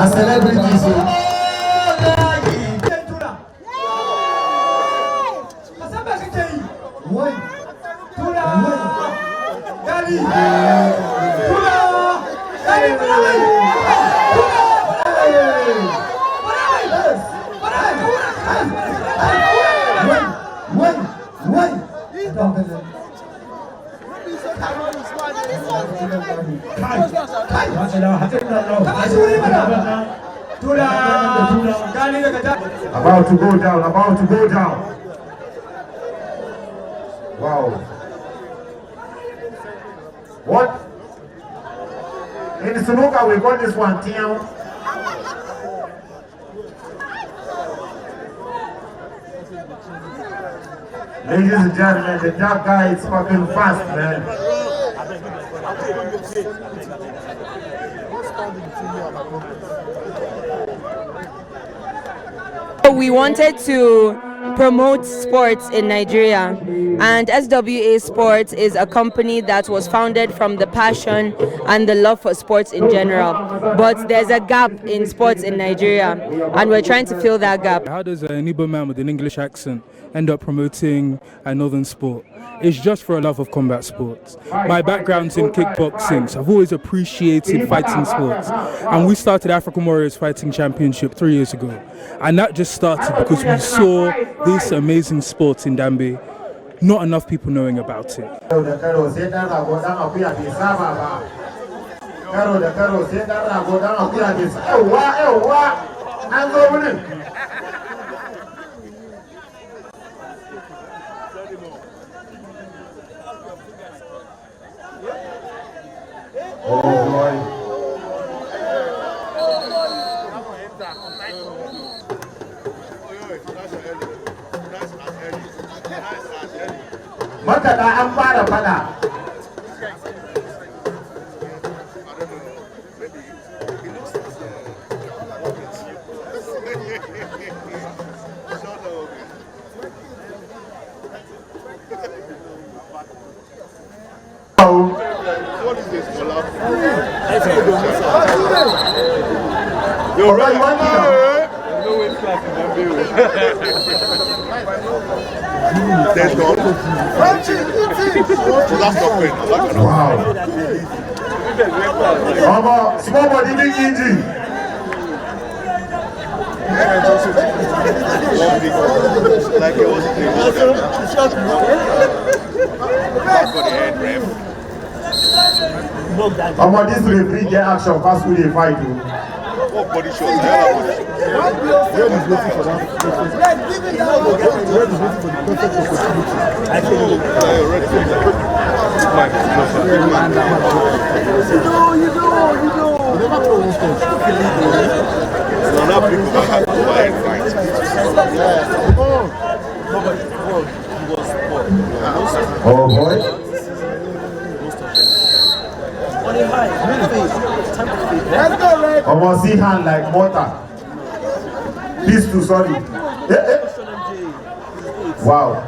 celebrities. About to go down, about to go down. Wow. What? In Sunuka, we got this one, Tiam. Ladies and gentlemen, the dark guy is fucking fast, man. We wanted to promote sports in Nigeria, and SWA Sports is a company that was founded from the passion and the love for sports in general, but there's a gap in sports in Nigeria and we're trying to fill that gap. How does an Igbo man with an English accent end up promoting a northern sport? It's just for a love of combat sports. My background's in kickboxing, so I've always appreciated fighting sports. And we started African Warriors Fighting Championship 3 years ago. And that just started because we saw this amazing sport in Dambe. Not enough people knowing about it. Oh boy. Maka da an fara fada. You're right, one no way class in there's no wow. Small body, big engine. Like it was this referee get action fast with the fight. What body shots? Where is waiting for that? Where is waiting for the perfect opportunity? You know. Never throw one stone. Oh boy. Almost see hand like mortar. These two, sorry. Wow.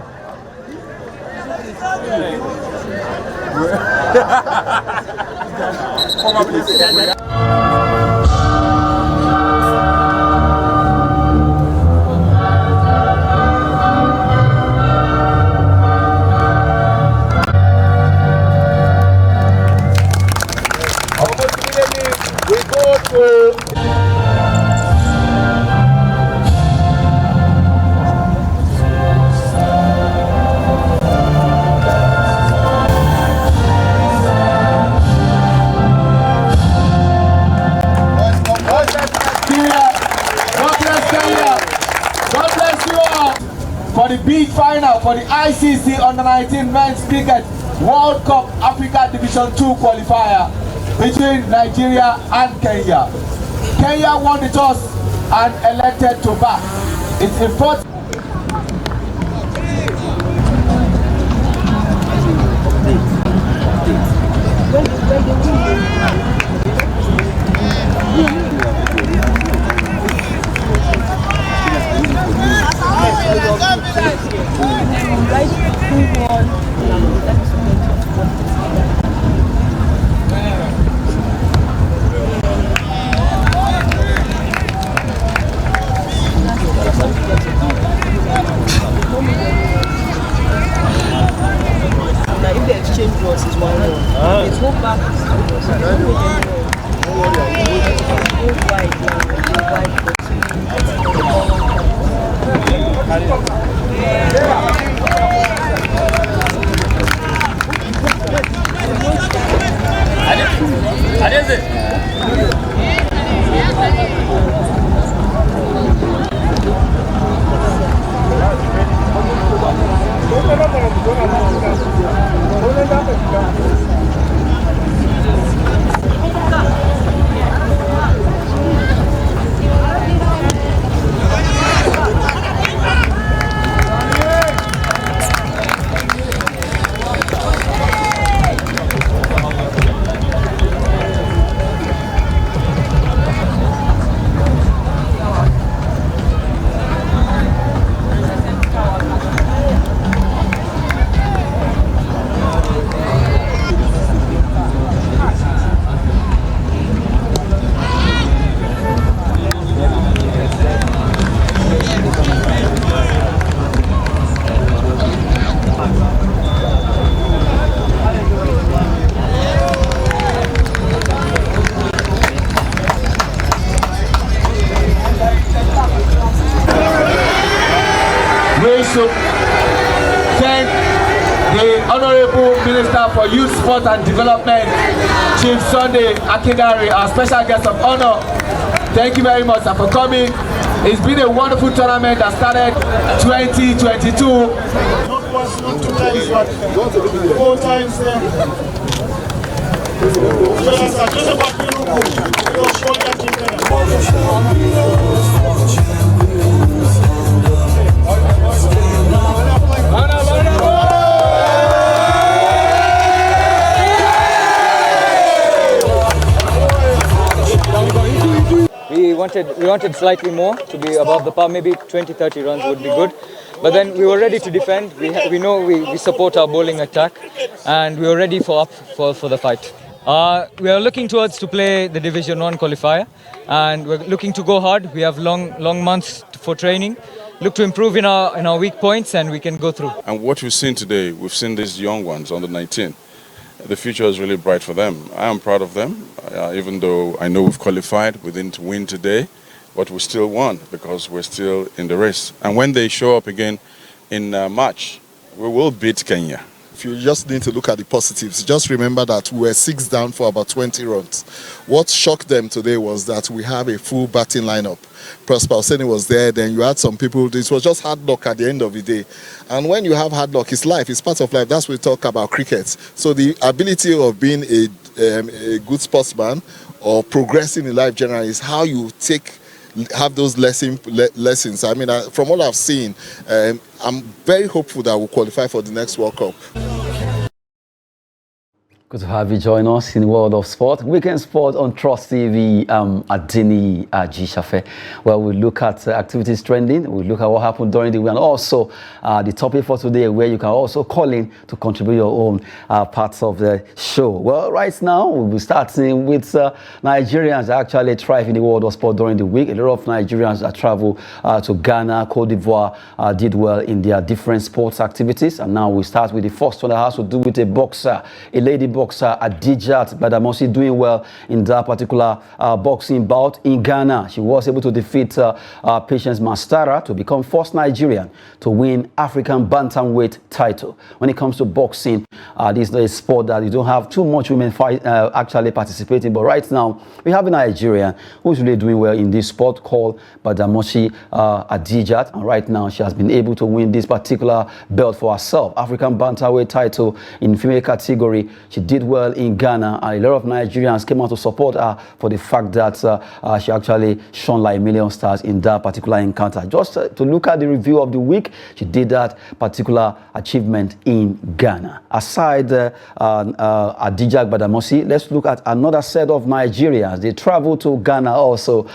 For the big final for the ICC Under-19 Men's Cricket World Cup Africa Division 2 qualifier between Nigeria and Kenya. Kenya won the toss and elected to bat. It's important. the Honorable Minister for Youth, Sport and Development, Chief Sunday Akindare, our special guest of honor. Thank you very much, sir, for coming. It's been a wonderful tournament that started 2022. Not once, not 2 times, but 4 times. We wanted slightly more to be above the par. Maybe 20-30 runs would be good. But then we were ready to defend. We know we support our bowling attack, and we were ready for the fight. We are looking towards to play the Division 1 qualifier, and we're looking to go hard. We have long months for training. Look to improve in our weak points, and we can go through. And what we've seen today, we've seen these young ones under 19. The future is really bright for them. I am proud of them, even though I know we've qualified. We didn't win today, but we still won because we're still in the race. And when they show up again in March, we will beat Kenya. If you just need to look at the positives, just remember that we were 6 down for about 20 runs. What shocked them today was that we have a full batting lineup. Prosper Osimhen was there, then you had some people, this was just hard luck at the end of the day. And when you have hard luck, it's life, it's part of life. That's what we talk about cricket. So the ability of being a good sportsman or progressing in life generally is how you have those lessons. I mean, from what I've seen, I'm very hopeful that we'll qualify for the next World Cup. Good to have you join us in the world of sport. Weekend Sport on Trust TV, Adini Ajishafe, where we look at activities trending, we look at what happened during the week, and also the topic for today, where you can also call in to contribute your own parts of the show. Well, right now, we'll be starting with Nigerians that actually thrive in the world of sport during the week. A lot of Nigerians that travel to Ghana, Cote d'Ivoire, did well in their different sports activities. And now we start with the first one that has to do with a boxer, a lady boxer, Adijat Badamosi, doing well in that particular boxing bout in Ghana. She was able to defeat Patience Mastara to become first Nigerian to win African bantamweight title. When it comes to boxing, this is a sport that you don't have too much women actually participating. But right now, we have a Nigerian who's really doing well in this sport called Badamosi Adijat. And right now, she has been able to win this particular belt for herself, African bantamweight title in female category. She did well in Ghana, and a lot of Nigerians came out to support her for the fact that she actually shone like a million stars in that particular encounter. Just to look at the review of the week, she did that particular achievement in Ghana. Aside Adijat Badamosi, let's look at another set of Nigerians. They traveled to Ghana also.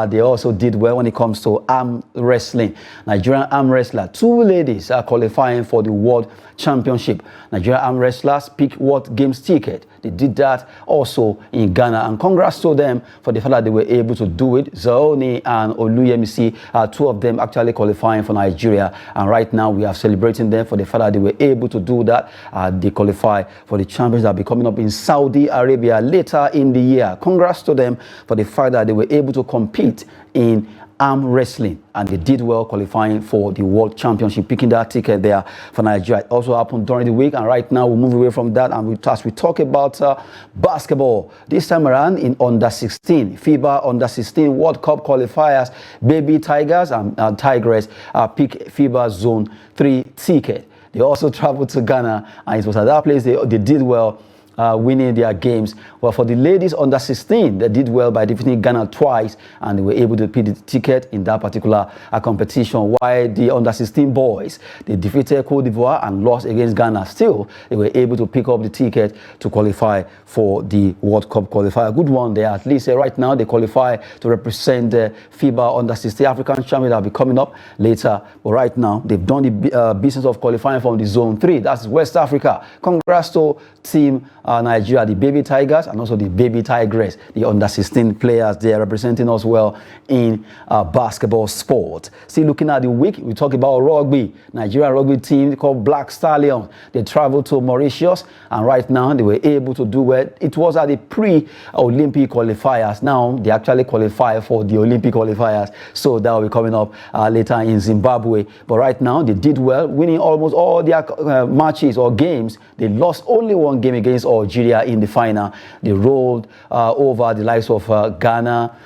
They also did well when it comes to arm wrestling. Nigerian arm wrestler, 2 ladies are qualifying for the World Championship. Nigerian arm wrestlers pick World Games ticket. They did that also in Ghana, and congrats to them for the fact that they were able to do it. Zaoni and Oluyemisi are 2 of them actually qualifying for Nigeria, and right now we are celebrating them for the fact that they were able to do that. They qualify for the champions that will be coming up in Saudi Arabia later in the year. Congrats to them for the fact that they were able to compete in arm wrestling, and they did well qualifying for the World Championship, picking that ticket there for Nigeria. It also happened during the week, and right now we'll move away from that and as we talk about basketball. This time around in under-16, FIBA under-16 World Cup qualifiers, Baby Tigers and Tigress pick FIBA Zone 3 ticket. They also traveled to Ghana, and it was at that place they did well, winning their games. Well, for the ladies under 16, they did well by defeating Ghana twice, and they were able to pick the ticket in that particular competition. While the under 16 boys, they defeated Cote d'Ivoire and lost against Ghana. Still, they were able to pick up the ticket to qualify for the World Cup qualifier. A good one there. At least right now, they qualify to represent the FIBA under 16 African champion that will be coming up later. But right now, they've done the business of qualifying from the Zone 3. That's West Africa. Congrats to Team Nigeria, the Baby Tigers, and also the Baby Tigress, the under-16 players. They are representing us well in basketball sport. Still looking at the week, we talk about rugby. Nigeria rugby team called Black Stallions. They traveled to Mauritius, and right now they were able to do well. It was at the pre-Olympic qualifiers. Now they actually qualify for the Olympic qualifiers, so that will be coming up later in Zimbabwe. But right now they did well, winning almost all their matches or games. They lost only one game against Algeria in the final. They rolled over the likes of Ghana,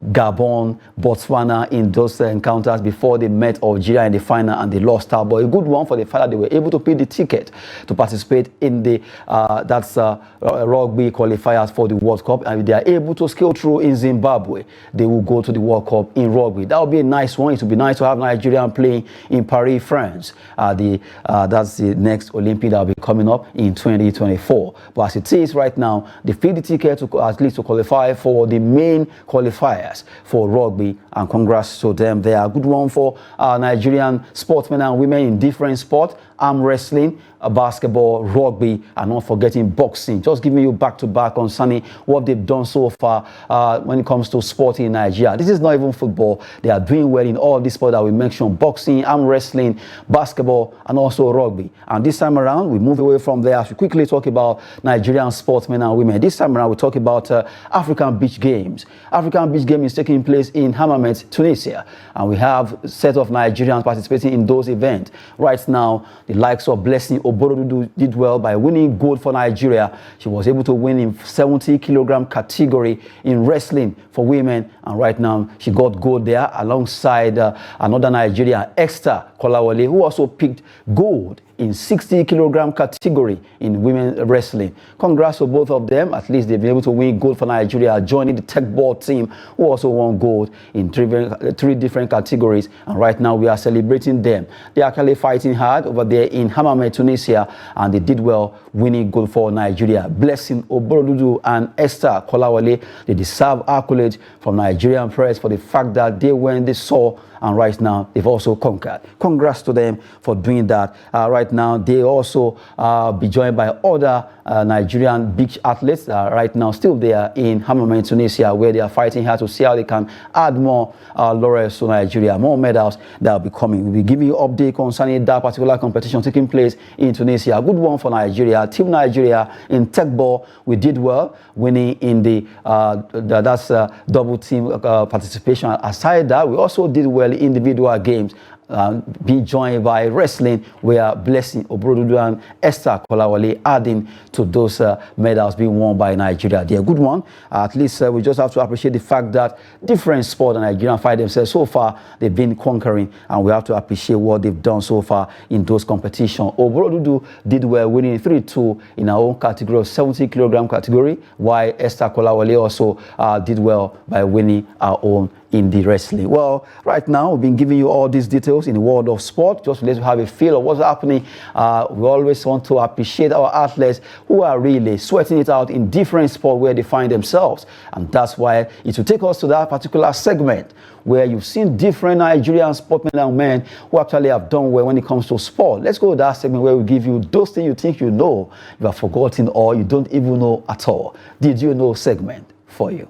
Gabon, Botswana in those encounters before they met Algeria in the final, and they lost out. But a good one for the fact that they were able to pay the ticket to participate in the rugby qualifiers for the World Cup, and if they are able to scale through in Zimbabwe, they will go to the World Cup in rugby. That would be a nice one. It would be nice to have Nigeria playing in Paris, France. That's the next Olympic that will be coming up in 2024. But as it is right now, they paid the ticket to at least to qualify for the main qualifiers for rugby, and congrats to them. They are a good one for Nigerian sportsmen and women in different sports: arm wrestling, basketball, rugby, and not forgetting boxing. Just giving you back-to-back concerning what they've done so far when it comes to sport in Nigeria. This is not even football. They are doing well in all these sports that we mentioned: boxing, arm wrestling, basketball, and also rugby. And this time around, we move away from there as we quickly talk about Nigerian sportsmen and women. This time around, we talk about African Beach Games. African Beach Games is taking place in Hammamet, Tunisia, and we have a set of Nigerians participating in those events. Right now, the likes of Blessing Oborodudu did well by winning gold for Nigeria. She was able to win in 70-kilogram category in wrestling for women, and right now she got gold there alongside another Nigerian, Esther Kolawole, who also picked gold in 60-kilogram category in women wrestling. Congrats to both of them. At least they've been able to win gold for Nigeria, joining the tech ball team, who also won gold in three different categories. And right now we are celebrating them. They are actually fighting hard over there in Hammamet, Tunisia, and they did well, winning gold for Nigeria. Blessing Oborodudu and Esther Kolawole, they deserve accolades from Nigerian press for the fact that they went, they saw, and right now they've also conquered. Congrats to them for doing that. Right now they also be joined by other Nigerian beach athletes right now still there in Hammamet, Tunisia, where they are fighting hard to see how they can add more laurels to Nigeria, more medals that will be coming. We'll be giving you an update concerning that particular competition taking place in Tunisia. A good one for Nigeria. Team Nigeria in tech ball, we did well, winning in the double team participation. Aside that, we also did well in individual games. Being joined by wrestling, where Blessing Oborodudu and Esther Kolawole adding to those medals being won by Nigeria. They're a good one. At least we just have to appreciate the fact that different sports and Nigerian find themselves so far, they've been conquering, and we have to appreciate what they've done so far in those competitions. Oborodudu did well, winning 3-2 in our own category of 70-kilogram category, while Esther Kolawole also did well by winning our own in the wrestling. Well, right now we've been giving you all these details in the world of sport, just to let you have a feel of what's happening. We always want to appreciate our athletes who are really sweating it out in different sports where they find themselves, and that's why it will take us to that particular segment where you've seen different Nigerian sportsmen and men who actually have done well when it comes to sport. Let's go to that segment where we give you those things you think you know, you have forgotten, or you don't even know at all. Did you know segment for you.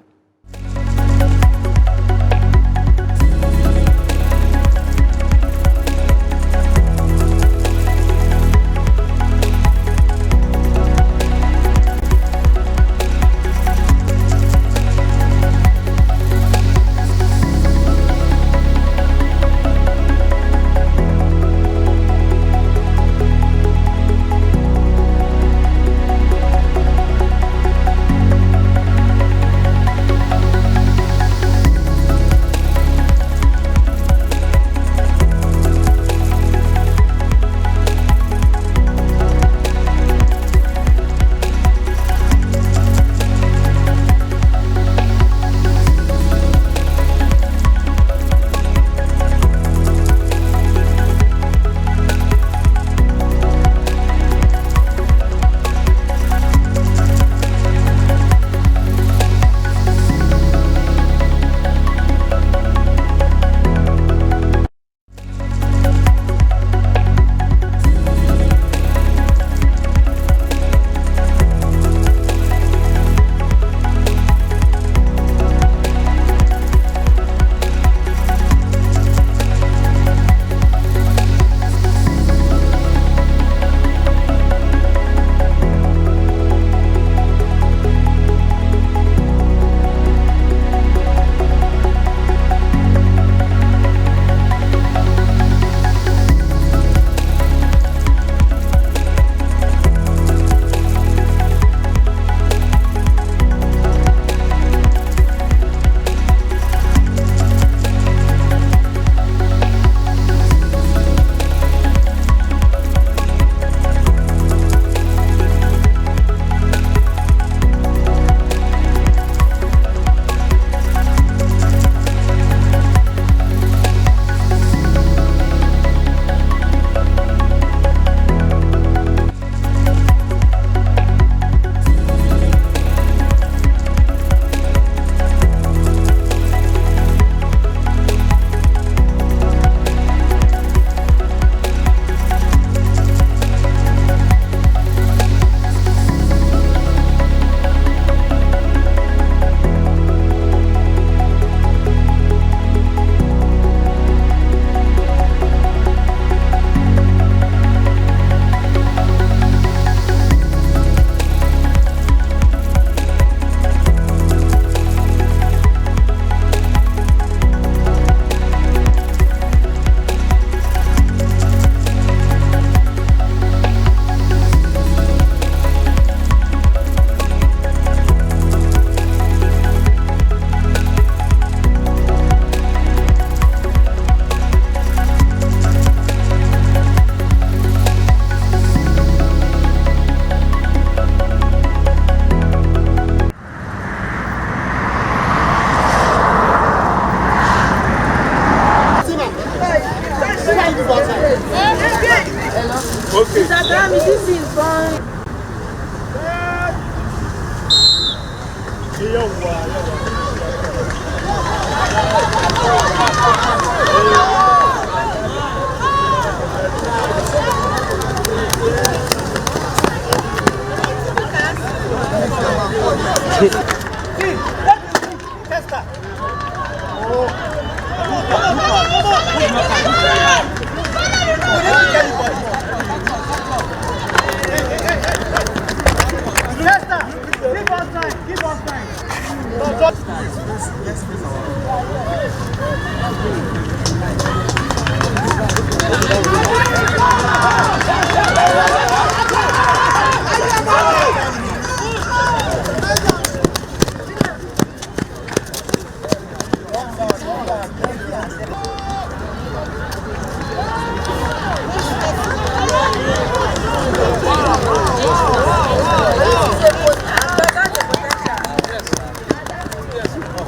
Okay. This is fun.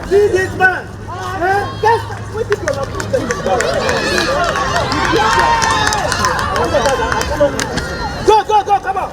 See this man. Go, come on.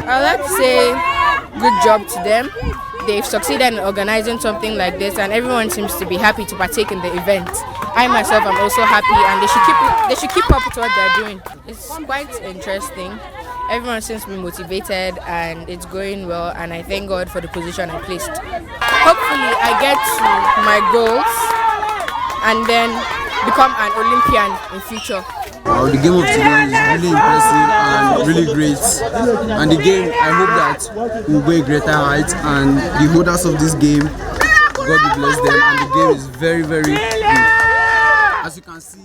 I'd like to say good job to them. They've succeeded in organizing something like this, and everyone seems to be happy to partake in the event. I myself am also happy, and they should keep up with what they're doing. It's quite interesting. Everyone seems to be motivated, and it's going well, and I thank God for the position I placed. Hopefully I get to my goals and then become an Olympian in future. The game of today is really impressive and really great. And the game, I hope that we'll go a greater height, and the holders of this game, God will bless them. And the game is very, very good. As you can see.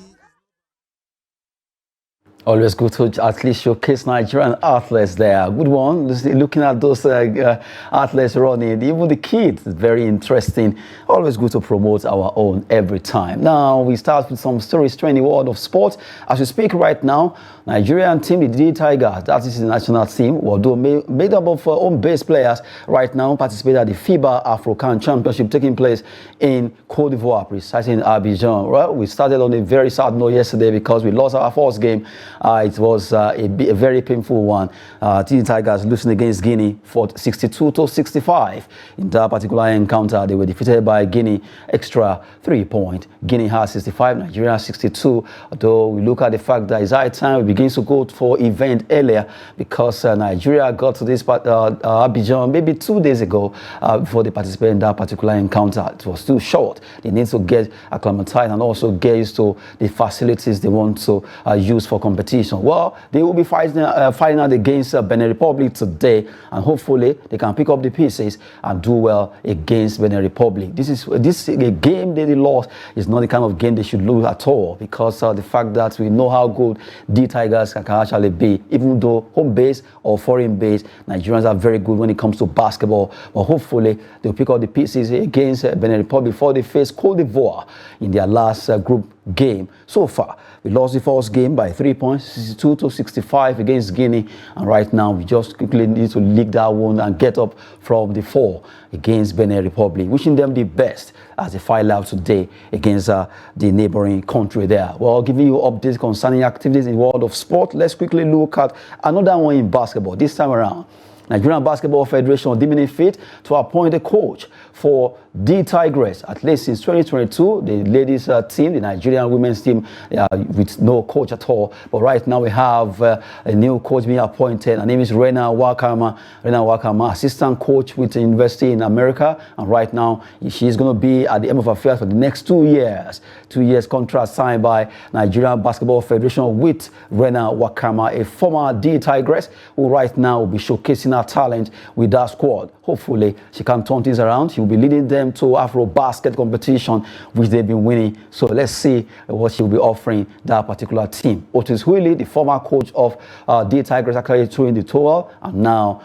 Always good to at least showcase Nigerian athletes there. Good one. Looking at those athletes running, even the kids, very interesting. Always good to promote our own every time. Now we start with some stories trending world of sport. As we speak right now, Nigerian team, the D Tigers, that is the national team, although made up of home-based players, right now participate at the FIBA African Championship taking place in Côte d'Ivoire, precisely in Abidjan. Well, we started on a very sad note yesterday because we lost our first game. It was a very painful one. The Tigers losing against Guinea for 62-65. In that particular encounter, they were defeated by Guinea extra 3 points. Guinea has 65, Nigeria 62. Although we look at the fact that it's high time we begin to go for event earlier because Nigeria got to this Abidjan maybe 2 days ago before they participated in that particular encounter. It was too short. They need to get acclimatized and also get used to the facilities they want to use for competition. Well, they will be fighting out against Benin Republic today, and hopefully they can pick up the pieces and do well against Benin Republic. This a game they lost is not the kind of game they should lose at all, because the fact that we know how good the Tigers can actually be. Even though home base or foreign base, Nigerians are very good when it comes to basketball. But hopefully they'll pick up the pieces against Benin Republic before they face Côte d'Ivoire in their last group game. So far, we lost the first game by 3 points, 62-65 against Guinea, and right now we just quickly need to lick that one and get up from the 4 against Benin Republic. Wishing them the best as they fight out today against the neighboring country there. Well, giving you updates concerning activities in the world of sport. Let's quickly look at another one in basketball. This time around, Nigerian Basketball Federation deeming fit to appoint a coach for the Tigress. At least since 2022, the ladies team, the Nigerian women's team, with no coach at all. But right now we have a new coach being appointed. Her name is Rena Wakama. Rena Wakama, assistant coach with the university in America. And right now she's going to be at the M of Affairs for the next 2 years. 2 years contract signed by Nigerian Basketball Federation with Rena Wakama, a former D Tigress, who right now will be showcasing international talent with that squad. Hopefully, she can turn things around. She will be leading them to Afro basket competition, which they've been winning. So let's see what she will be offering that particular team. Otis Willie, the former coach of the Tigers, actually throwing the towel, and now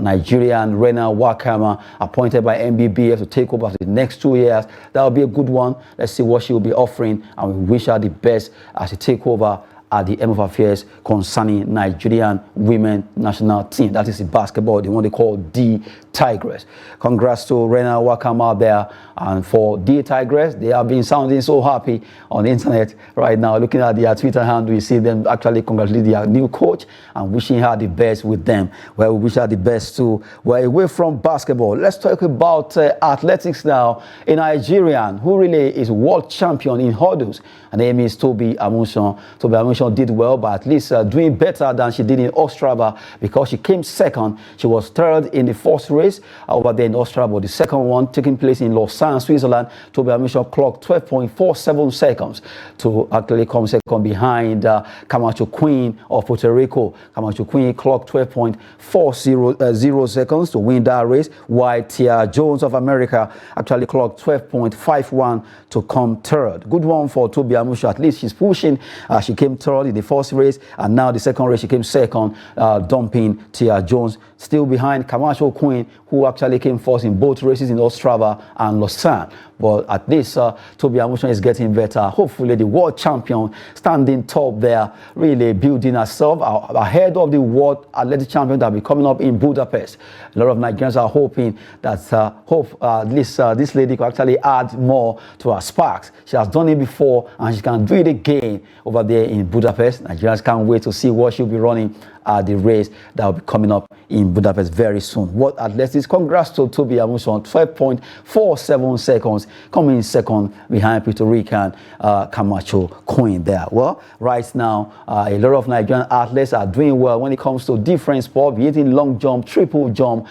Nigerian Rena Wakama, appointed by MBBF to take over for the next 2 years. That will be a good one. Let's see what she will be offering, and we wish her the best as she take over at the end of affairs concerning Nigerian women national team. That is the basketball, the one they call the Tigress. Congrats to Rena Wakama there. And for the Tigress, they have been sounding so happy on the internet right now. Looking at their Twitter handle, we see them actually congratulating their new coach and wishing her the best with them. Well, we wish her the best too. Well, away from basketball, let's talk about athletics now. A Nigerian who really is world champion in hurdles. Her name is Tobi Amusan. Tobi Amusan did well, but at least doing better than she did in Ostrava, because she came second. She was third in the first race over there in Ostrava. The second one taking place in Lausanne, Switzerland. Tobi Amusan clocked 12.47 seconds to actually come second behind Camacho Queen of Puerto Rico. Camacho Queen clocked 12.40 seconds to win that race, while Tia Jones of America actually clocked 12.51 to come third. Good one for Tobi Amusan. At least she's pushing. She came third in the first race, and now the second race she came second, dumping Tia Jones, still behind Camacho Queen, who actually came first in both races in Ostrava and Lausanne. But at least Tobi Amusan is getting better. Hopefully the world champion standing top there, really building herself ahead of the world athletic champion that will be coming up in Budapest. A lot of Nigerians are hoping that at least this lady could actually add more to her sparks. She has done it before and she can do it again over there in Budapest. Nigerians can't wait to see what she'll be running at the race that will be coming up in Budapest very soon. What athletics? Congrats to Tobi Amusan, 12.47 seconds, coming in second behind Puerto Rican Camacho Queen there. Well, right now, a lot of Nigerian athletes are doing well when it comes to different sports, be it in long jump, triple jump,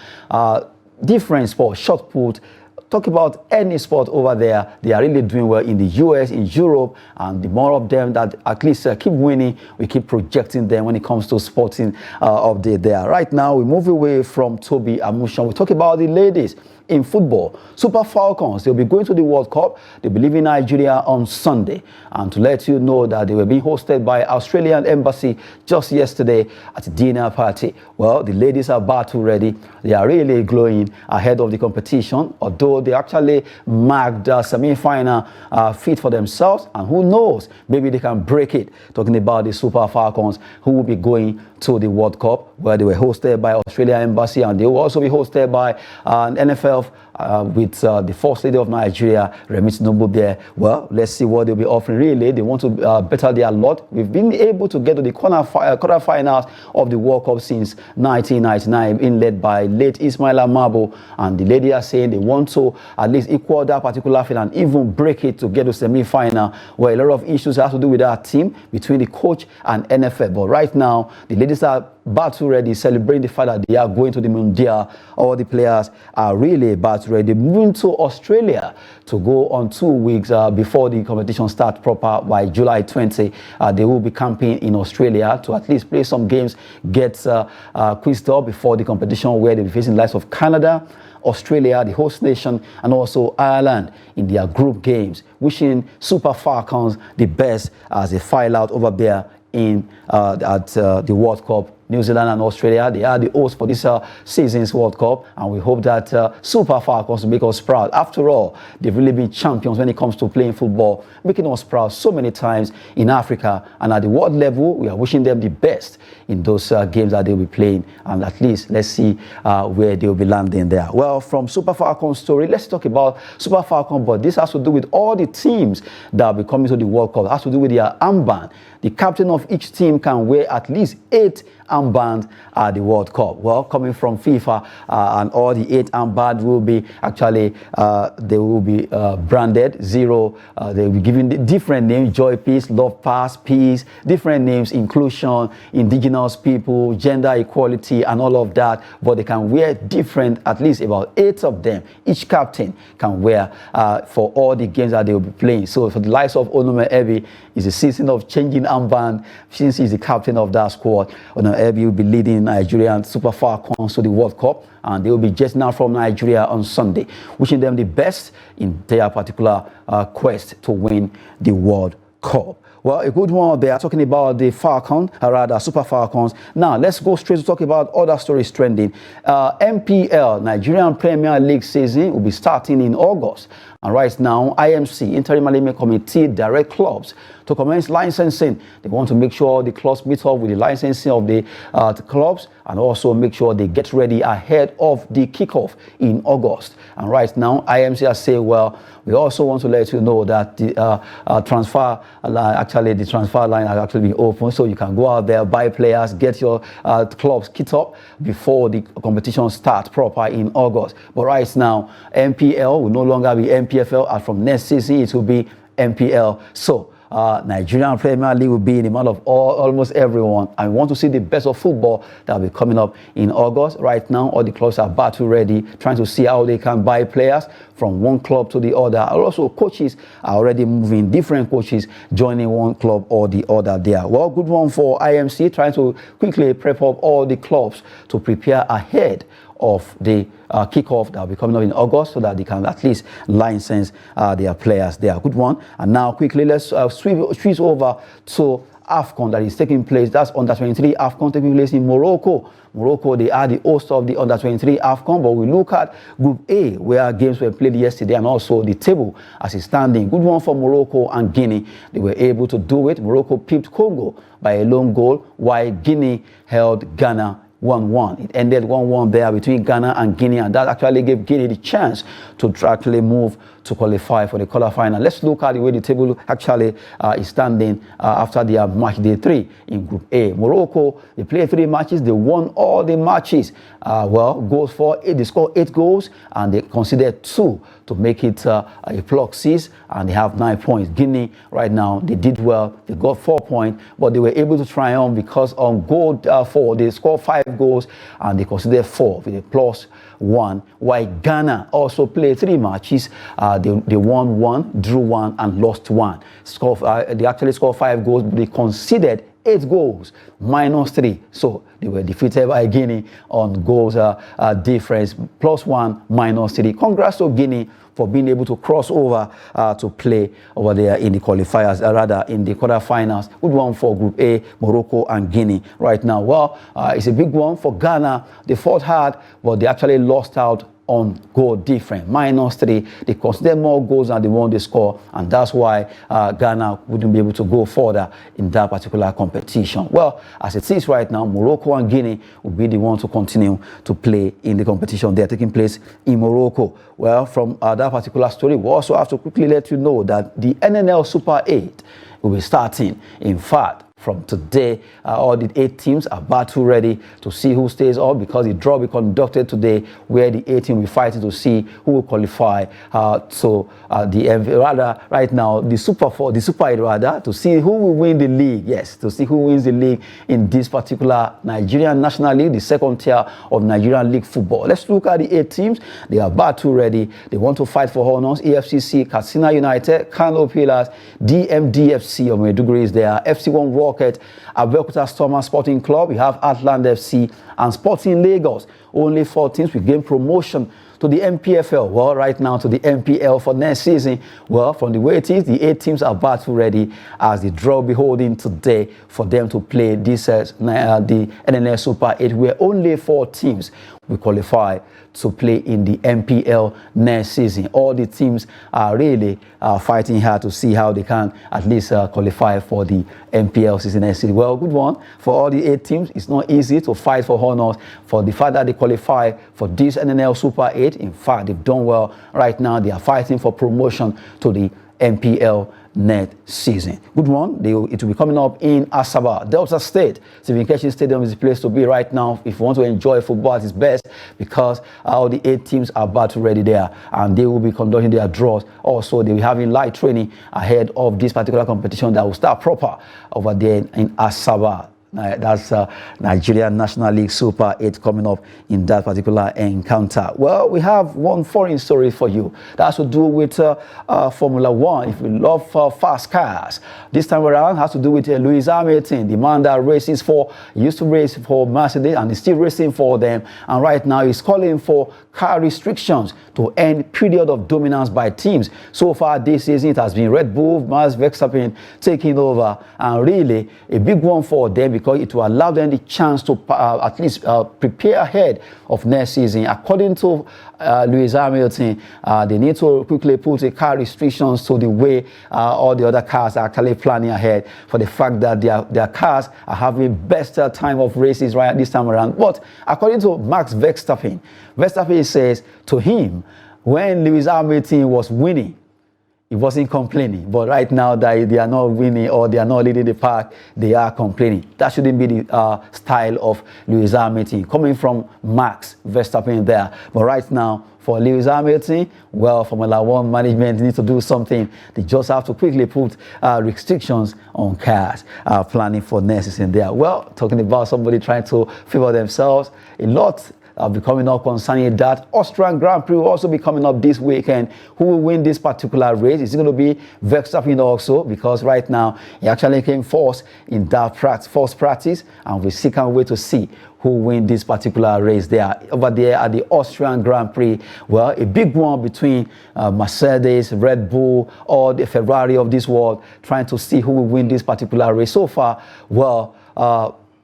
different sports, shot put. Talk about any sport over there, they are really doing well in the US, in Europe, and the more of them that at least keep winning, we keep projecting them when it comes to sporting update there. Right now, we move away from Tobi Amusan. We talk about the ladies in football. Super Falcons, they'll be going to the World Cup. They'll be leaving Nigeria on Sunday. And to let you know that they were being hosted by Australian Embassy just yesterday at a dinner party. Well, the ladies are battle ready. They are really glowing ahead of the competition, although they actually marked the semi-final fit for themselves. And who knows, maybe they can break it. Talking about the Super Falcons, who will be going to the World Cup, where they were hosted by Australian Embassy, and they will also be hosted by an NFL with the First Lady of Nigeria, Remi Tinubu there. Well, let's see what they'll be offering. Really, they want to better their lot. We've been able to get to the quarterfinals of the World Cup since 1999, being led by late Ismaila Mabo, and the lady are saying they want to at least equal that particular final and even break it to get to semi-final, where a lot of issues have to do with our team between the coach and NFL. But right now, the ladies are battle ready, celebrating the fact that they are going to the Mundial. All the players are really battle ready. Moving to Australia to go on 2 weeks before the competition starts proper by July 20. They will be camping in Australia to at least play some games, get quizzed up before the competition, where they'll be facing the likes of Canada, Australia, the host nation, and also Ireland in their group games. Wishing Super Falcons the best as they file out over there in at the World Cup. New Zealand and Australia, they are the hosts for this season's World Cup, and we hope that Super Falcons will make us proud. After all, they've really been champions when it comes to playing football, making us proud so many times in Africa, and at the world level, we are wishing them the best in those games that they'll be playing, and at least let's see where they'll be landing there. Well, from Super Falcons story, let's talk about Super Falcons, but this has to do with all the teams that will be coming to the World Cup. It has to do with their armband. The captain of each team can wear at least 8 armband at the World Cup. Well, coming from FIFA, and all the 8 armband will be actually they will be branded 0. They will be given different names: Joy, Peace, Love, Pass, Peace, different names, inclusion, indigenous people, gender equality, and all of that. But they can wear different, at least about 8 of them. Each captain can wear for all the games that they will be playing. So for the likes of Onome Ebi, it's a season of changing armband since he's the captain of that squad. Onome FB will be leading Nigerian Super Falcons to the World Cup, and they will be jetting out from Nigeria on Sunday. Wishing them the best in their particular quest to win the World Cup. Well, a good one. They are talking about the Falcon, or rather Super Falcons. Now, let's go straight to talk about other stories trending. MPL, Nigerian Premier League season, will be starting in August. And right now, IMC, Interim Management Committee, direct clubs to commence licensing. They want to make sure the clubs meet up with the licensing of the clubs, and also make sure they get ready ahead of the kickoff in August. And right now, IMC has said, well, we also want to let you know that the transfer line has actually been open, so you can go out there, buy players, get your clubs kit up before the competition starts proper in August. But right now, MPL will no longer be MPFL, and from next season it will be MPL. So Nigerian Premier League will be in the mouth of almost everyone. And we want to see the best of football that will be coming up in August. Right now, all the clubs are battle ready, trying to see how they can buy players from one club to the other. Also, coaches are already moving, different coaches joining one club or the other there. Well, good one for IMC, trying to quickly prep up all the clubs to prepare ahead of the kickoff that will be coming up in August, so that they can at least license their players there. Good one. And now quickly let's switch over to AFCON that is taking place. That's under-23 AFCON taking place in Morocco. Morocco, they are the host of the under-23 AFCON, but we look at Group A, where games were played yesterday, and also the table as it's standing. Good one for Morocco and Guinea. They were able to do it. Morocco pipped Congo by a lone goal, while Guinea held Ghana 1-1. It ended 1-1 there between Ghana and Guinea, and that actually gave Guinea the chance to actually move to qualify for the quarterfinal. Let's look at the way the table actually is standing after their match day 3 in Group A. Morocco, they played 3 matches, they won all the matches. They scored 8 goals, and they conceded 2 to make it a block 6, and they have 9 points. Guinea, right now, they did well. They got 4 points, but they were able to triumph because on goal 4, they scored 5 goals, and they conceded 4 with a +1. While Ghana also played 3 matches, they won 1, drew 1, and lost 1. They actually scored 5 goals, but they conceded 8 goals, -3. So they were defeated by Guinea on goals difference, +1, -3. Congrats to Guinea for being able to cross over to play over there in the qualifiers, rather in the quarterfinals. Good one for Group A, Morocco and Guinea right now. Well, it's a big one for Ghana. They fought hard, but they actually lost out on goal difference, -3. They consider more goals than the one they score, and that's why Ghana wouldn't be able to go further in that particular competition. Well, as it is right now, Morocco and Guinea will be the ones to continue to play in the competition. They are taking place in Morocco. Well, from that particular story, we also have to quickly let you know that the NNL Super 8 will be starting. In fact, from today, all the 8 teams are battle ready to see who stays up, because the draw will be conducted today, where the 8 teams will be fighting to see who will qualify. Right now, the Super 8 rather, to see who will win the league. Yes, to see who wins the league in this particular Nigerian National League, the second tier of Nigerian League football. Let's look at the 8 teams. They are battle ready. They want to fight for honors. EFCC, Katsina United, Kano Pillars, DMDFC of Maiduguri is there, FC1 Rocket, Abeokuta Stormers Sporting Club, we have Atland FC and Sporting Lagos. Only 4 teams will gain promotion to the MPFL. Well, right now to the MPL for next season. Well, from the way it is, the 8 teams are battle ready as the draw will be holding today for them to play this the NNL Super 8, where only 4 teams will qualify to play in the MPL next season. All the teams are really fighting hard to see how they can at least qualify for the MPL season next season. Well, good one for all the 8 teams. It's not easy to fight for honors for the fact that they qualify for this NNL Super 8. In fact, they've done well. Right now, they are fighting for promotion to the MPL next season. Good one. It will be coming up in Asaba, Delta State. Stephen Keshi Stadium is the place to be right now if you want to enjoy football at its best, because all the 8 teams are battle ready there, and they will be conducting their draws. Also, they will be having light training ahead of this particular competition that will start proper over there in Asaba. That's Nigeria National League Super 8 coming up in that particular encounter. Well, we have one foreign story for you. That has to do with Formula One. If you love fast cars, this time around has to do with Lewis Hamilton, the man that races for, used to race for Mercedes and is still racing for them. And right now he's calling for car restrictions to end period of dominance by teams. So far this season it has been Red Bull, Max Verstappen taking over, and really a big one for them because it will allow them the chance to at least prepare ahead of next season. According to Lewis Hamilton, they need to quickly put a car restrictions to the way all the other cars are actually planning ahead, for the fact that their cars are having better time of races right this time around. But according to Max Verstappen, Verstappen says to him, when Lewis Hamilton was winning, he wasn't complaining. But right now that they are not winning or they are not leading the pack, they are complaining. That shouldn't be the style of Lewis Hamilton, coming from Max Verstappen there. But right now, for Lewis Hamilton, well, Formula One management needs to do something. They just have to quickly put restrictions on cars, planning for next season there. Well, talking about somebody trying to favor themselves, a lot will be coming up concerning that. Austrian Grand Prix will also be coming up this weekend. Who will win this particular race? Is it going to be Verstappen also? Because right now, he actually came first in that first practice, and we can't wait to see who win this particular race there. Over there at the Austrian Grand Prix, well, a big one between Mercedes, Red Bull, or the Ferrari of this world, trying to see who will win this particular race. So far, well,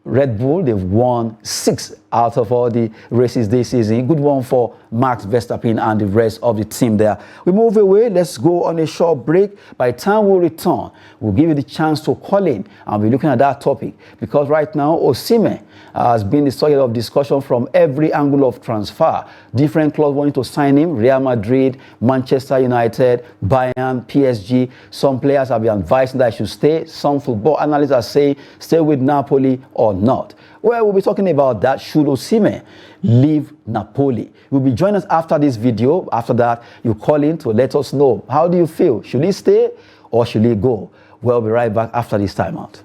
Red Bull, they've won 6 out of all the races this season. Good one for Max Verstappen and the rest of the team there. We move away. Let's go on a short break. By the time we return, we'll give you the chance to call in and be looking at that topic. Because right now, Osimhen has been the subject of discussion from every angle of transfer. Different clubs wanting to sign him. Real Madrid, Manchester United, Bayern, PSG. Some players have been advising that he should stay. Some football analysts are saying stay with Napoli or not. Well, we'll be talking about that. Should Osimhen leave Napoli? We'll be joining us after this video. After that, you call in to let us know. How do you feel? Should he stay or should he go? We'll be right back after this timeout.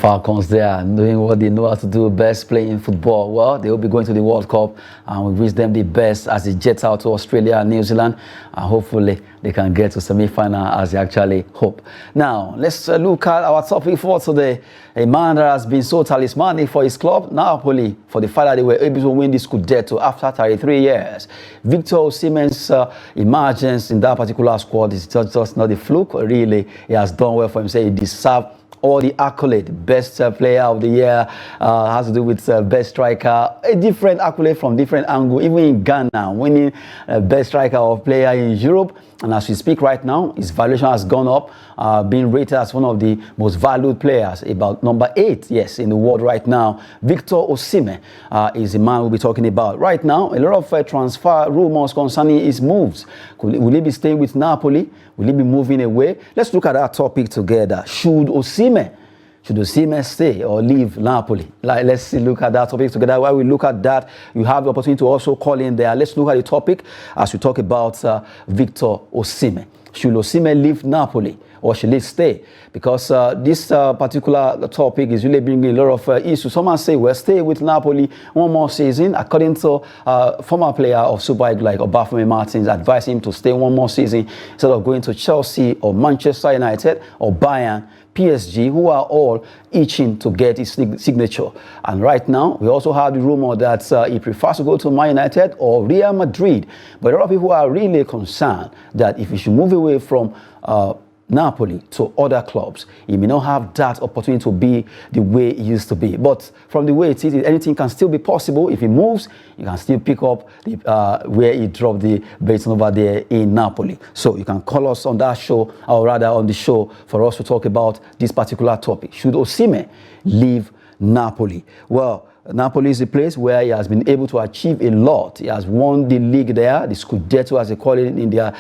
Falcons there, doing what they know how to do best, playing football. Well, they will be going to the World Cup, and we wish them the best as they jet out to Australia and New Zealand, and hopefully they can get to semi-final as they actually hope. Now, let's look at our topic for today. A man that has been so talismanic for his club, Napoli, for the fact that they were able to win the Scudetto after 33 years. Victor Osimhen's emergence in that particular squad is just not a fluke. Really, he has done well for himself. He deserves all the accolade. Best player of the year has to do with best striker. A different accolade from different angle. Even in Ghana, winning best striker of player in Europe. And as we speak right now, his valuation has gone up, being rated as one of the most valued players, about number 8, yes, in the world right now. Victor Osimhen is the man we'll be talking about. Right now, a lot of transfer rumors concerning his moves. Will he be staying with Napoli? Will he be moving away? Let's look at that topic together. Should Osimhen stay or leave Napoli? Let's look at that topic together. While we look at that, you have the opportunity to also call in there. Let's look at the topic as we talk about Victor Osimhen. Should Osimhen leave Napoli or should he stay? Because this particular topic is really bringing a lot of issues. Someone say, well, stay with Napoli one more season. According to former player of Super Eagles like Obafemi Martins, advised him to stay one more season instead of going to Chelsea or Manchester United or Bayern, PSG, who are all itching to get his signature. And right now, we also have the rumor that he prefers to go to Man United or Real Madrid. But a lot of people are really concerned that if he should move away from Napoli to other clubs, he may not have that opportunity to be the way it used to be. But from the way it is, anything can still be possible. If he moves, you can still pick up the, where he dropped the baton over there in Napoli. So you can call us on that show, or rather on the show, for us to talk about this particular topic. Should Osimhen leave Napoli? Well, Napoli is a place where he has been able to achieve a lot. He has won the league there, the Scudetto as they call it in the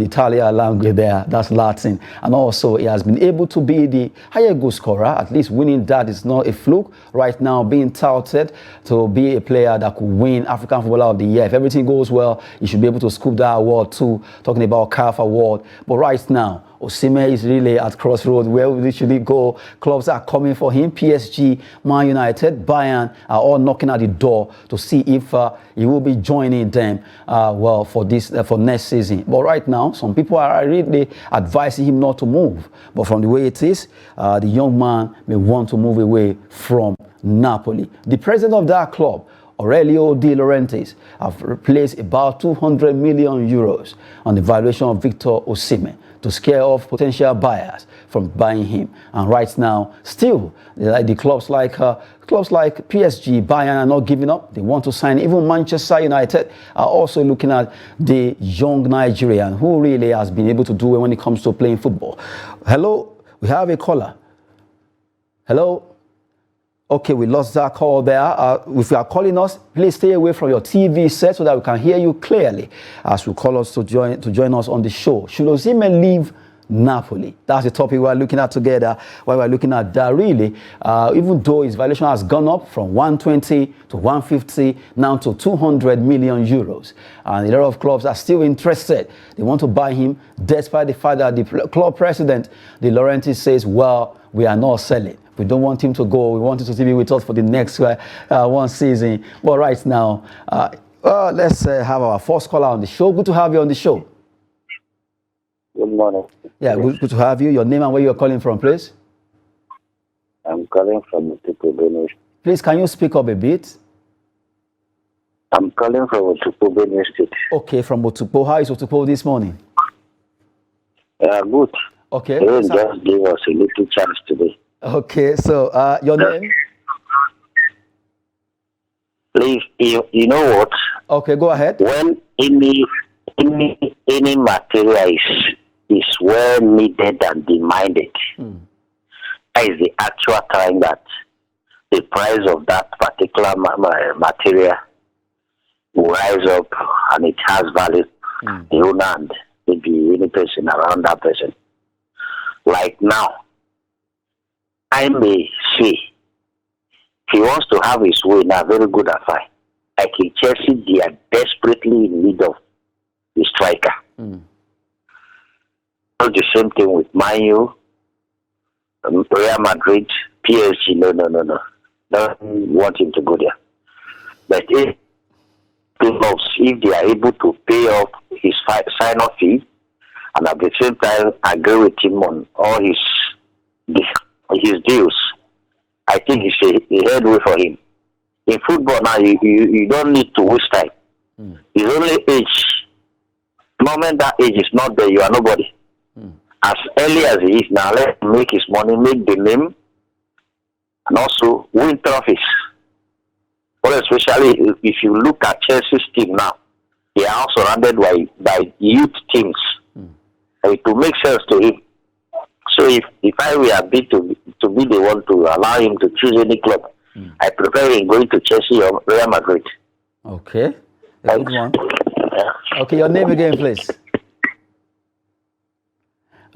Italian language there, that's Latin. And also he has been able to be the higher goal scorer, at least winning that is not a fluke. Right now being touted to be a player that could win African Footballer of the Year. If everything goes well, he should be able to scoop that award too, talking about CAF award. But right now, Osimhen is really at crossroads. Where should he go? Clubs are coming for him. PSG, Man United, Bayern are all knocking at the door to see if he will be joining them well for next season. But right now, some people are really advising him not to move. But from the way it is, the young man may want to move away from Napoli. The president of that club, Aurelio De Laurentiis, have placed about 200 million euros on the valuation of Victor Osimhen to scare off potential buyers from buying him. And right now, still, the clubs like PSG, Bayern are not giving up. They want to sign. Even Manchester United are also looking at the young Nigerian who really has been able to do it when it comes to playing football. Hello, we have a caller. Hello. Okay, we lost that call there. If you are calling us, please stay away from your TV set so that we can hear you clearly as we call us to join us on the show. Should Osimhen leave Napoli? That's the topic we're looking at together. While we're looking at that, really, even though his valuation has gone up from 120 to 150, now to 200 million euros. And a lot of clubs are still interested. They want to buy him, despite the fact that the club president, De Laurentiis, says, well, we are not selling. We don't want him to go. We want him to be with us for the next one season. But right now, let's have our first caller on the show. Good to have you on the show. Good morning. Yeah, good to have you. Your name and where you're calling from, please? I'm calling from Otukpo, Benue. Please, can you speak up a bit? I'm calling from Otukpo, Benue State. Okay, from Otukpo. How is Otukpo this morning? Good. Okay. They just gave us a little chance today. Okay, so your name? Please, you know what? Okay, go ahead. When any material is well needed and demanded, that is the actual time that the price of that particular material will rise up and it has value. The owner and maybe any person around that person. Like now, I may say, he wants to have his way in a very good affair. Like in Chelsea, they are desperately in need of the striker. Do the same thing with Man U, Real Madrid, PSG, no. Don't want him to go there. But if they are able to pay off his sign-off fee, and at the same time agree with him on all his deals, I think it's a headway for him. In football now, you don't need to waste time. It's only age. The moment that age is not there, you are nobody. As early as he is now, let him make his money, make the name, and also win trophies. But especially if you look at Chelsea's team now, they are surrounded by youth teams. It will make sense to him. So if I were to be the one to allow him to choose any club, I prefer him going to Chelsea or Real Madrid. Okay, a good one. Okay, your name again, please.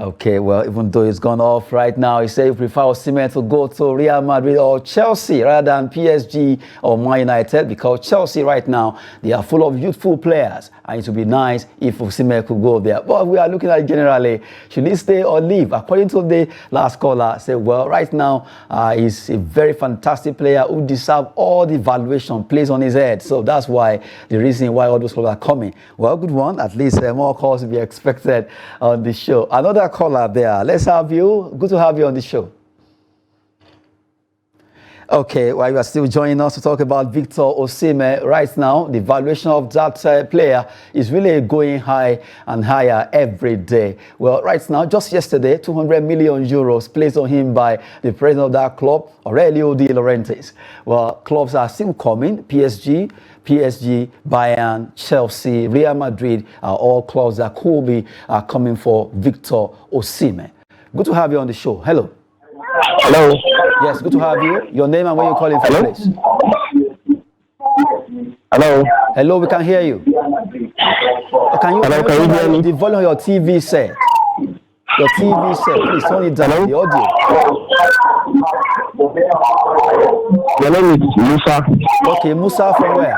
Okay, well, even though it's gone off right now, he said he prefer Osimhen to go to Real Madrid or Chelsea rather than PSG or Man United, because Chelsea right now, they are full of youthful players, and it would be nice if Osimhen could go there. But we are looking at it generally, should he stay or leave? According to the last caller, said, well, right now, he's a very fantastic player who deserves all the valuation placed on his head. So that's why the reason why all those calls are coming. Well, good one. At least more calls will be expected on the show. Another caller there. Let's have you. Good to have you on the show. Okay, while you are still joining us to talk about Victor Osimhen, right now, the valuation of that player is really going high and higher every day. Well, right now, just yesterday, 200 million euros placed on him by the president of that club, Aurelio De Laurentiis. Well, clubs are still coming. PSG, Bayern, Chelsea, Real Madrid are all clubs that could be coming for Victor Osimhen. Good to have you on the show. Hello. Hello. Yes, good to have you. Your name and where you're calling from, please. Hello. Hello, we can hear you. Can you hear me? The volume of your TV set. Your TV set, please turn it down. The audio. My name is Musa. Okay, Musa from where?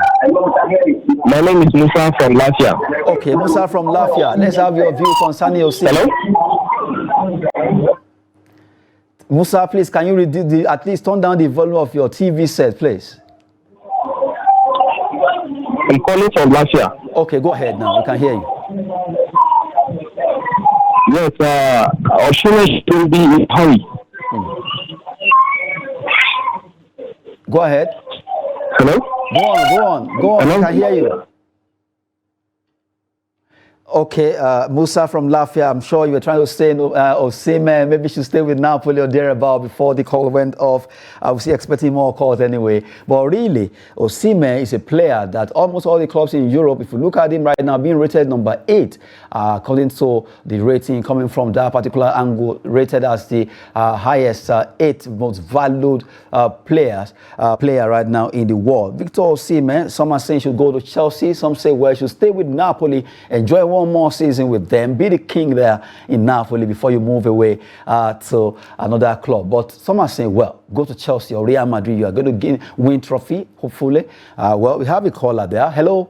My name is Musa from Lafia. Okay, Musa from Lafia. Let's have your view concerning Osimhen. Hello? Musa, please, can you at least turn down the volume of your TV set, please? I'm calling from Lafia. Okay, go ahead now. We can hear you. Yes, Osimhen will be in hurry. Go ahead. Hello? Go on. Hello? I can hear you. Okay, Musa from Lafia, I'm sure you were trying to say Osimhen, maybe you should stay with Napoli or thereabout before the call went off. I was expecting more calls anyway. But really, Osimhen is a player that almost all the clubs in Europe, if you look at him right now, being rated number 8, according to the rating coming from that particular angle, rated as the highest 8 most valued player right now in the world. Victor Osimhen, some are saying he should go to Chelsea, some say, well, he should stay with Napoli, enjoy one more season with them, be the king there in Napoli before you move away to another club. But some are saying, well, go to Chelsea or Real Madrid, you are going to win trophy, hopefully. Well, we have a caller there. Hello.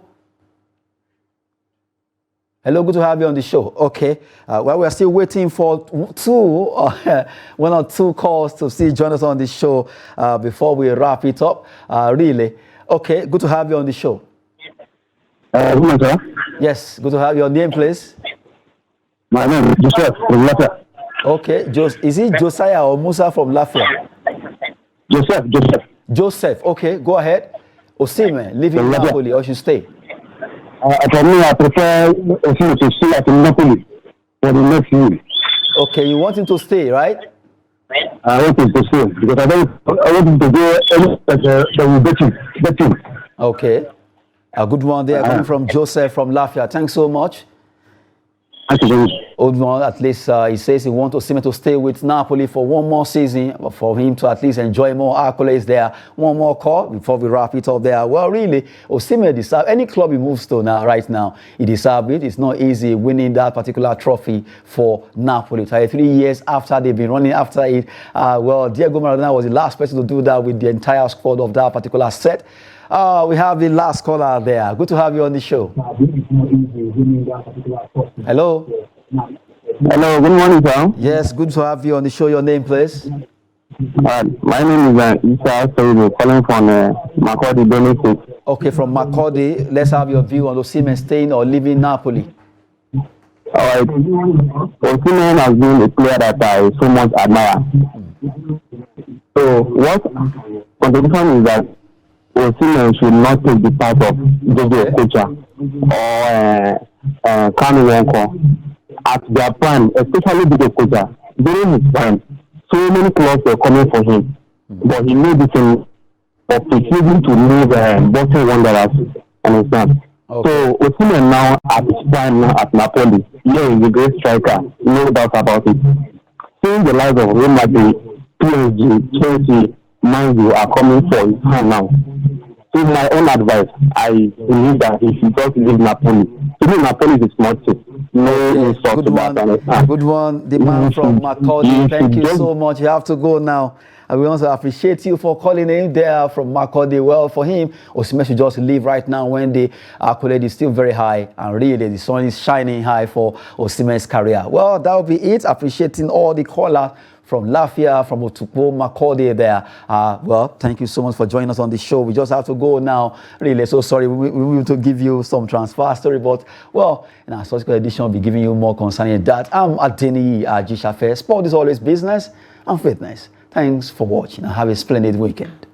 Hello, good to have you on the show. Okay, well, we're still waiting for one or two calls to join us on the show before we wrap it up. Really. Okay, good to have you on the show. Yes, good to have your name, please. My name is Joseph from Lafia. Okay, is it Josiah or Musa from Lafia? Joseph. Joseph, okay, go ahead. Osimhen, live in Napoli or should stay? For me, I prefer Osimhen to stay at Napoli for the next year. Okay, you want him to stay, right? I want him to stay because I want him to go that will bet him. Okay. A good one there coming from Joseph from Lafia. Thanks so much. Thank you very much. Old one, at least he says he wants Osimhen to stay with Napoli for one more season, for him to at least enjoy more accolades there. One more call before we wrap it up there. Well, really, Osimhen deserves any club he moves to now, right now, he deserves it. It's not easy winning that particular trophy for Napoli. 3 years after they've been running after it. Well, Diego Maradona was the last person to do that with the entire squad of that particular set. We have the last caller there. Good to have you on the show. Hello. Hello, good morning, sir. Yes, good to have you on the show. Your name, please. My name is Isa Soribu, calling from Makurdi, Benue State. Okay, from Makurdi, let's have your view on Osimhen staying or leaving Napoli. All right. Osimhen has been a player that I so much admire. So what contribution is that Osimhen should not take the part of Jojo Okocha or Kanu Wonko at their prime, especially Jojo Okocha. During his prime, so many clubs were coming for him, but he made it in of refusing to leave Boston Wanderers. Understand? Okay. So Osimhen now at his prime now at Napoli, yeah, he's a great striker, no doubt about it. Seeing the lives of Real Madrid, PSG, Chelsea, Man U are coming for his hand now. So my own advice, I believe that he should just leave Napoli. To me, Napoli is a small team. No insult to that. Good one. The man from Makurdi. Thank you so much. You have to go now. And we also appreciate you for calling in there from Makurdi. Well, for him, Osimhen should just leave right now when the accolade is still very high. And really, the sun is shining high for Osimhen's career. Well, that will be it. Appreciating all the callers from Lafia, from Otukpo, Makurdi there. Well, thank you so much for joining us on the show. We just have to go now. Really, so sorry. We will to give you some transfer story, but, well, in our subsequent edition, we'll be giving you more concerning that. I'm Adeni Ajishafe. Sport is always business and fitness. Thanks for watching and have a splendid weekend.